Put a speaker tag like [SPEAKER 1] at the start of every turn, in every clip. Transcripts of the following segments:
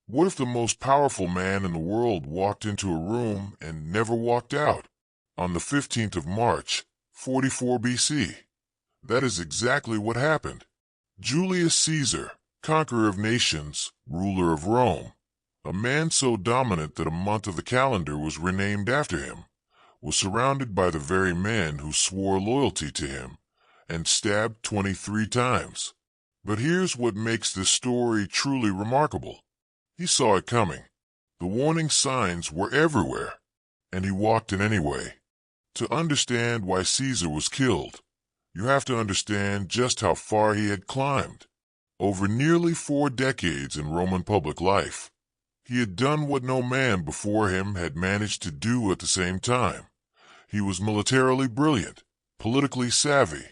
[SPEAKER 1] What if the most powerful man in the world walked into a room and never walked out? On the 15th of March, 44 BC. That is exactly what happened. Julius Caesar, conqueror of nations, ruler of Rome, a man so dominant that a month of the calendar was renamed after him, was surrounded by the very men who swore loyalty to him and stabbed 23 times. But here's what makes this story truly remarkable. He saw it coming. The warning signs were everywhere, and he walked in anyway. To understand why Caesar was killed, you have to understand just how far he had climbed. Over nearly 4 decades in Roman public life, he had done what no man before him had managed to do at the same time. He was militarily brilliant, politically savvy,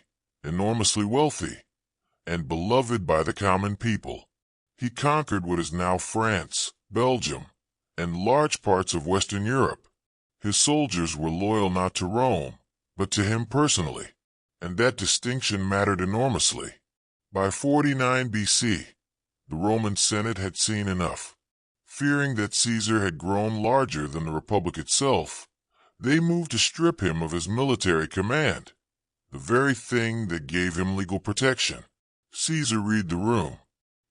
[SPEAKER 1] enormously wealthy, and beloved by the common people. He conquered what is now France, Belgium, and large parts of Western Europe. His soldiers were loyal not to Rome, but to him personally, and that distinction mattered enormously. By 49 BC, the Roman Senate had seen enough. Fearing that Caesar had grown larger than the Republic itself, they moved to strip him of his military command, the very thing that gave him legal protection. Caesar read the room.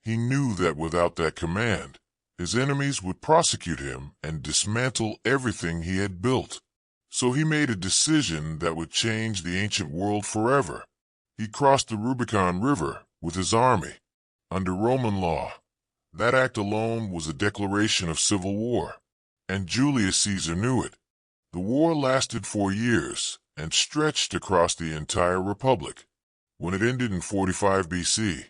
[SPEAKER 1] He knew that without that command, his enemies would prosecute him and dismantle everything he had built. So he made a decision that would change the ancient world forever. He crossed the Rubicon River with his army. Under Roman law, that act alone was a declaration of civil war, and Julius Caesar knew it. The war lasted 4 years and stretched across the entire republic. When it ended in 45 BC,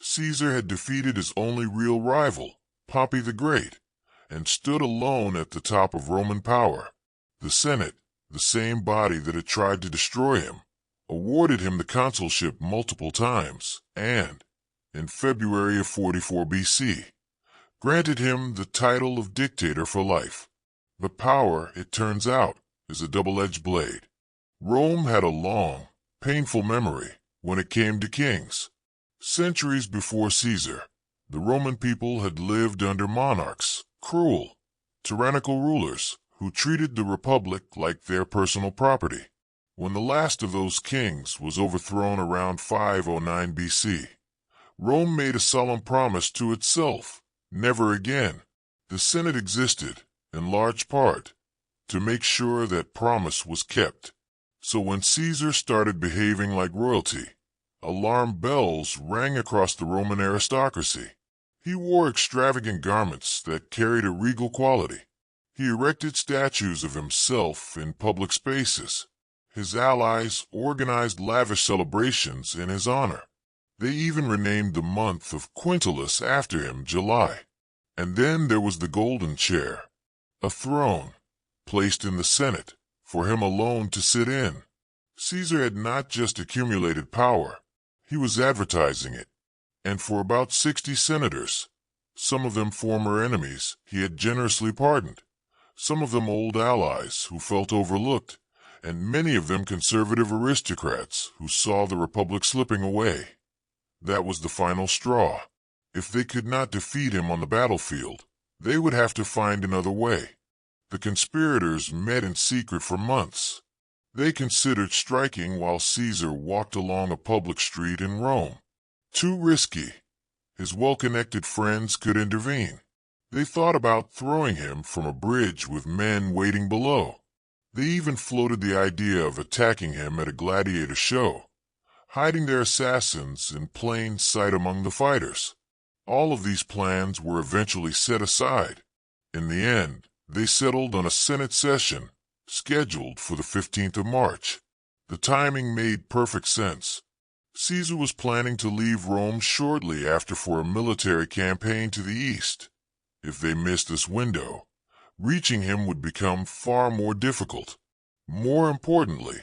[SPEAKER 1] Caesar had defeated his only real rival, Pompey the Great, and stood alone at the top of Roman power. The Senate, the same body that had tried to destroy him, awarded him the consulship multiple times and, in February of 44 BC, granted him the title of dictator for life. But power, it turns out, is a double-edged blade. Rome had a long, painful memory when it came to kings. Centuries before Caesar, the Roman people had lived under monarchs, cruel, tyrannical rulers who treated the republic like their personal property. When the last of those kings was overthrown around 509 BC, Rome made a solemn promise to itself: never again. The Senate existed, in large part, to make sure that promise was kept. So when Caesar started behaving like royalty, alarm bells rang across the Roman aristocracy. He wore extravagant garments that carried a regal quality. He erected statues of himself in public spaces. His allies organized lavish celebrations in his honor. They even renamed the month of Quintilis after him, July. And then there was the golden chair, a throne, placed in the Senate, for him alone to sit in. Caesar had not just accumulated power, he was advertising it. And for about 60 senators, some of them former enemies, he had generously pardoned. Some of them old allies who felt overlooked, and many of them conservative aristocrats who saw the republic slipping away. That was the final straw. If they could not defeat him on the battlefield, they would have to find another way. The conspirators met in secret for months. They considered striking while Caesar walked along a public street in Rome. Too risky. His well-connected friends could intervene. They thought about throwing him from a bridge with men waiting below. They even floated the idea of attacking him at a gladiator show, hiding their assassins in plain sight among the fighters. All of these plans were eventually set aside. In the end, they settled on a Senate session scheduled for the 15th of March. The timing made perfect sense. Caesar was planning to leave Rome shortly after for a military campaign to the east. If they missed this window, reaching him would become far more difficult. More importantly,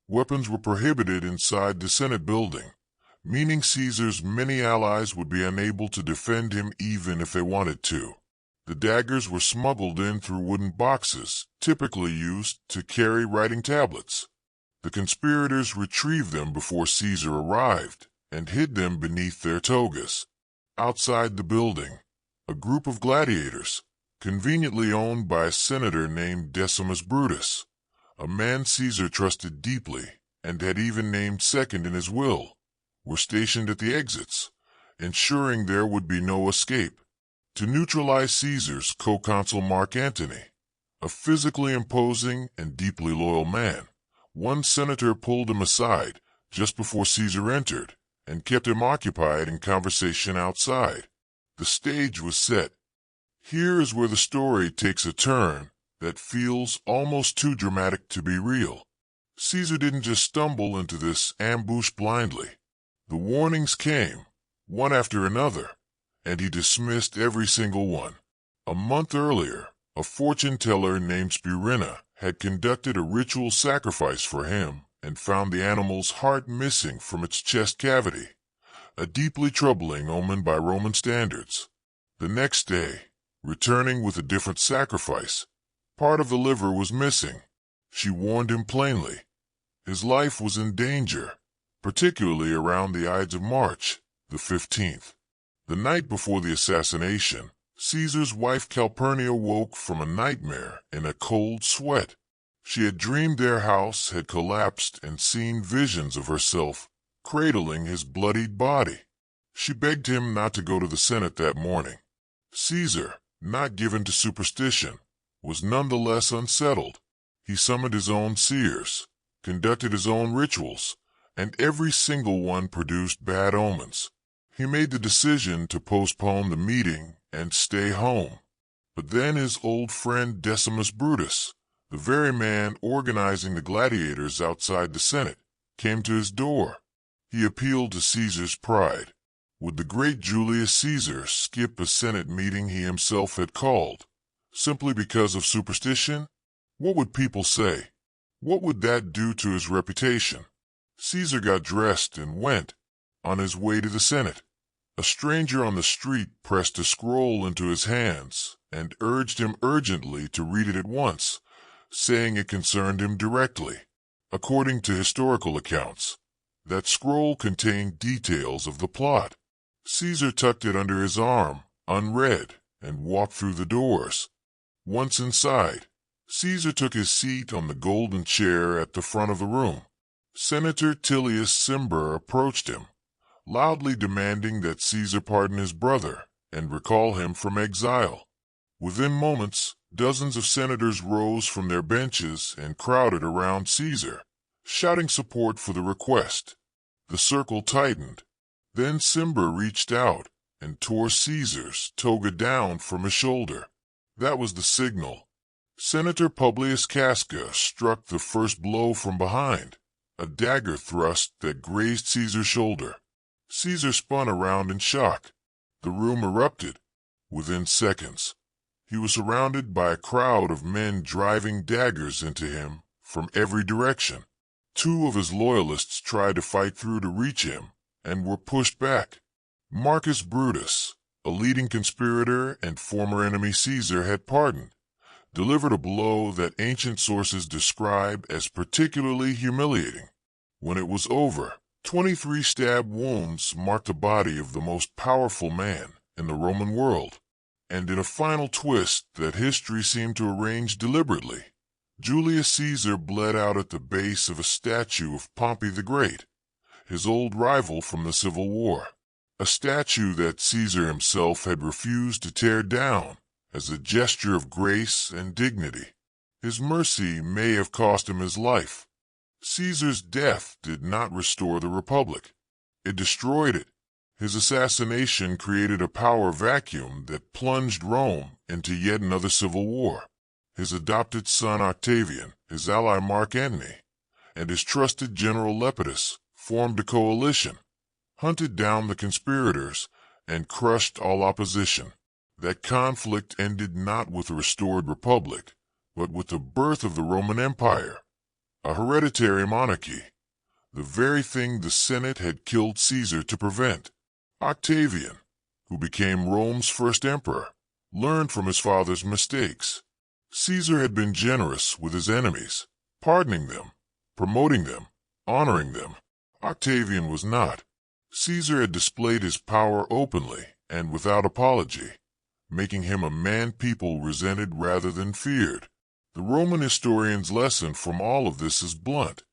[SPEAKER 1] weapons were prohibited inside the Senate building, meaning Caesar's many allies would be unable to defend him even if they wanted to. The daggers were smuggled in through wooden boxes, typically used to carry writing tablets. The conspirators retrieved them before Caesar arrived and hid them beneath their togas. Outside the building, a group of gladiators, conveniently owned by a senator named Decimus Brutus, a man Caesar trusted deeply and had even named second in his will, were stationed at the exits, ensuring there would be no escape. To neutralize Caesar's co-consul Mark Antony, a physically imposing and deeply loyal man, one senator pulled him aside just before Caesar entered and kept him occupied in conversation outside. The stage was set. Here is where the story takes a turn that feels almost too dramatic to be real. Caesar didn't just stumble into this ambush blindly. The warnings came, one after another, and he dismissed every single one. A month earlier, a fortune teller named Spurina had conducted a ritual sacrifice for him and found the animal's heart missing from its chest cavity, a deeply troubling omen by Roman standards. The next day, returning with a different sacrifice, part of the liver was missing. She warned him plainly. His life was in danger, particularly around the Ides of March, the 15th. The night before the assassination, Caesar's wife Calpurnia woke from a nightmare in a cold sweat. She had dreamed their house had collapsed and seen visions of herself cradling his bloodied body. She begged him not to go to the Senate that morning. Caesar, not given to superstition, was nonetheless unsettled. He summoned his own seers, conducted his own rituals, and every single one produced bad omens. He made the decision to postpone the meeting and stay home. But then his old friend Decimus Brutus, the very man organizing the gladiators outside the Senate, came to his door. He appealed to Caesar's pride. Would the great Julius Caesar skip a Senate meeting he himself had called, simply because of superstition? What would people say? What would that do to his reputation? Caesar got dressed and went. On his way to the Senate, a stranger on the street pressed a scroll into his hands and urged him urgently to read it at once, saying it concerned him directly. According to historical accounts, that scroll contained details of the plot. Caesar tucked it under his arm, unread, and walked through the doors. Once inside, Caesar took his seat on the golden chair at the front of the room. Senator Tullius Cimber approached him, loudly demanding that Caesar pardon his brother and recall him from exile. Within moments, dozens of senators rose from their benches and crowded around Caesar, shouting support for the request. The circle tightened. Then Cimber reached out and tore Caesar's toga down from his shoulder. That was the signal. Senator Publius Casca struck the first blow from behind, a dagger thrust that grazed Caesar's shoulder. Caesar spun around in shock. The room erupted. Within seconds, he was surrounded by a crowd of men driving daggers into him from every direction. Two of his loyalists tried to fight through to reach him and were pushed back. Marcus Brutus, a leading conspirator and former enemy Caesar had pardoned, delivered a blow that ancient sources describe as particularly humiliating. When it was over, 23 stab wounds marked the body of the most powerful man in the Roman world, and in a final twist that history seemed to arrange deliberately, Julius Caesar bled out at the base of a statue of Pompey the Great, his old rival from the Civil War, a statue that Caesar himself had refused to tear down as a gesture of grace and dignity. His mercy may have cost him his life. Caesar's death did not restore the Republic. It destroyed it. His assassination created a power vacuum that plunged Rome into yet another civil war. His adopted son Octavian, his ally Mark Antony, and his trusted general Lepidus formed a coalition, hunted down the conspirators, and crushed all opposition. That conflict ended not with a restored republic, but with the birth of the Roman Empire, a hereditary monarchy, the very thing the Senate had killed Caesar to prevent. Octavian, who became Rome's first emperor, learned from his father's mistakes. Caesar had been generous with his enemies, pardoning them, promoting them, honoring them. Octavian was not. Caesar had displayed his power openly and without apology. making him a man people resented rather than feared. The Roman historian's lesson from all of this is blunt.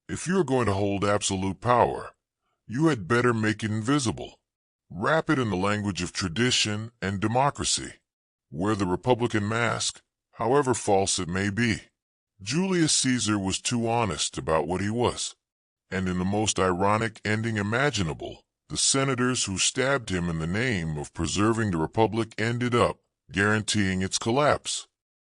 [SPEAKER 1] If you're going to hold absolute power, you had better make it invisible. Wrap it in the language of tradition and democracy. Wear the Republican mask, however false it may be. Julius Caesar was too honest about what he was. And in the most ironic ending imaginable, the senators who stabbed him in the name of preserving the Republic ended up guaranteeing its collapse.